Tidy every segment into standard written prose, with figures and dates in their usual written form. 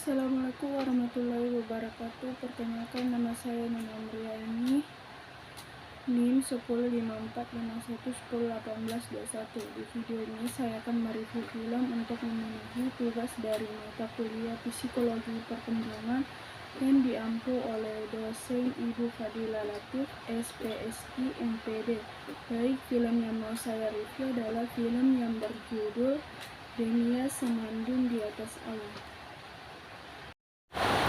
Assalamualaikum warahmatullahi wabarakatuh. Perkenalkan, nama saya Nina Amriani, NIM 105451101821. Di video ini saya akan mereview film untuk memenuhi tugas dari mata kuliah Psikologi Perkembangan yang diampu oleh dosen Ibu Fadila Latif, SPSI MPD. Baik, film yang mau saya review adalah film yang berjudul Denia Senandung di Atas Awan.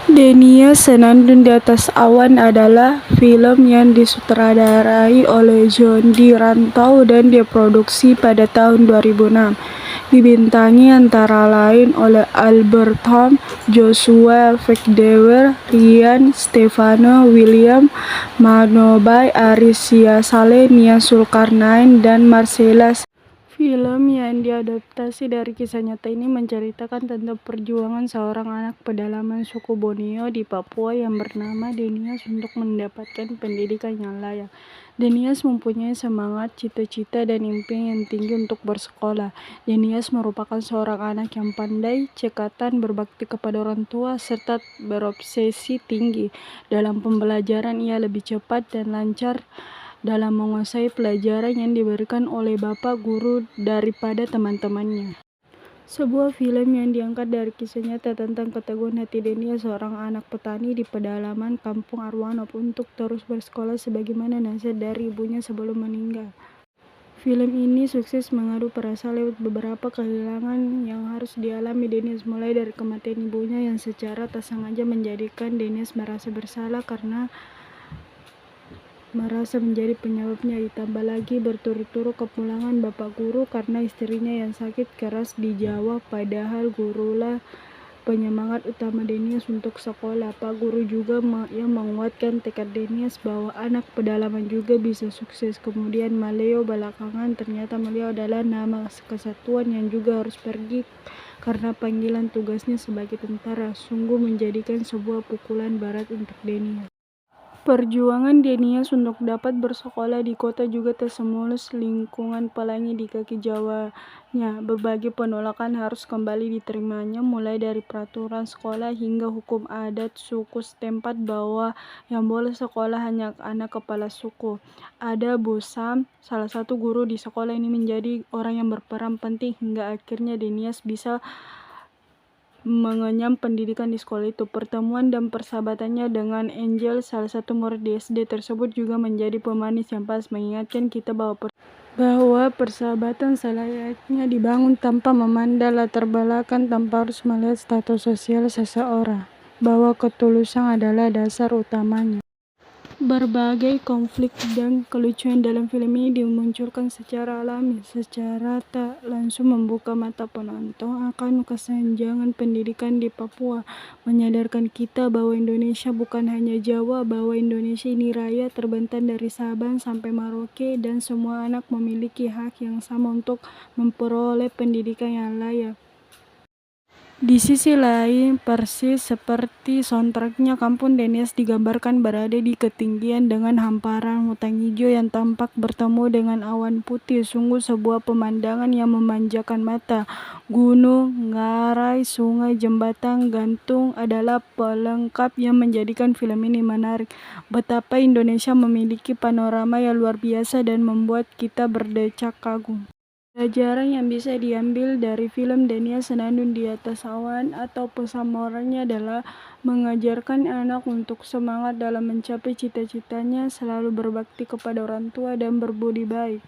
Denia Senandung di Atas Awan adalah film yang disutradarai oleh Jondi Rantau dan diproduksi pada tahun 2006. Dibintangi antara lain oleh Albert Tom, Joshua Vekdewer, Rian, Stefano, William, Manobay, Arisia Saleh, Nia Zulkarnain, dan Marcella. Film yang diadaptasi dari kisah nyata ini menceritakan tentang perjuangan seorang anak pedalaman suku Borneo di Papua yang bernama Denias untuk mendapatkan pendidikan yang layak. Denias mempunyai semangat, cita-cita, dan impian yang tinggi untuk bersekolah. Denias merupakan seorang anak yang pandai, cekatan, berbakti kepada orang tua, serta berobsesi tinggi. Dalam pembelajaran ia lebih cepat dan lancar dalam menguasai pelajaran yang diberikan oleh bapak guru daripada teman-temannya. Sebuah film yang diangkat dari kisah nyata tentang keteguhan hati Denia, seorang anak petani di pedalaman kampung Arwanop, untuk terus bersekolah sebagaimana nasihat dari ibunya sebelum meninggal. Film ini sukses mengadu perasa lewat beberapa kehilangan yang harus dialami Denias, mulai dari kematian ibunya yang secara tak sengaja menjadikan Denias merasa bersalah karena merasa menjadi penyebabnya, ditambah lagi berturut-turut kepulangan bapak guru karena istrinya yang sakit keras di Jawa, padahal gurulah penyemangat utama Denias untuk sekolah. Pak guru juga yang menguatkan tekad Denias bahwa anak pedalaman juga bisa sukses. Kemudian Maleo belakangan ternyata Maleo adalah nama kesatuan yang juga harus pergi karena panggilan tugasnya sebagai tentara. Sungguh menjadikan sebuah pukulan berat untuk Denias. Perjuangan Denias untuk dapat bersekolah di kota juga tak semulus lingkungan pelangi di kaki Jawanya. Berbagai penolakan harus kembali diterimanya, mulai dari peraturan sekolah hingga hukum adat suku setempat bahwa yang boleh sekolah hanya anak kepala suku. Ada Bosam, salah satu guru di sekolah ini, menjadi orang yang berperan penting hingga akhirnya Denias bisa mengenyam pendidikan di sekolah itu. Pertemuan dan persahabatannya dengan Angel, salah satu murid di SD tersebut, juga menjadi pemanis yang pas mengingatkan kita bahwa persahabatan selayaknya dibangun tanpa memandang latar belakang, tanpa harus melihat status sosial seseorang, bahwa ketulusan adalah dasar utamanya. Berbagai konflik dan kelucuan dalam film ini dimunculkan secara alami, secara tak langsung membuka mata penonton akan kesenjangan pendidikan di Papua, menyadarkan kita bahwa Indonesia bukan hanya Jawa, bahwa Indonesia ini raya terbentang dari Sabang sampai Merauke, dan semua anak memiliki hak yang sama untuk memperoleh pendidikan yang layak. Di sisi lain, persis seperti soundtracknya, kampung Denias digambarkan berada di ketinggian dengan hamparan hutan hijau yang tampak bertemu dengan awan putih. Sungguh sebuah pemandangan yang memanjakan mata. Gunung, ngarai, sungai, jembatan gantung adalah pelengkap yang menjadikan film ini menarik. Betapa Indonesia memiliki panorama yang luar biasa dan membuat kita berdecak kagum. Pelajaran yang bisa diambil dari film Denia Senandung di Atas Awan atau pesan moralnya adalah mengajarkan anak untuk semangat dalam mencapai cita-citanya, selalu berbakti kepada orang tua, dan berbudi baik.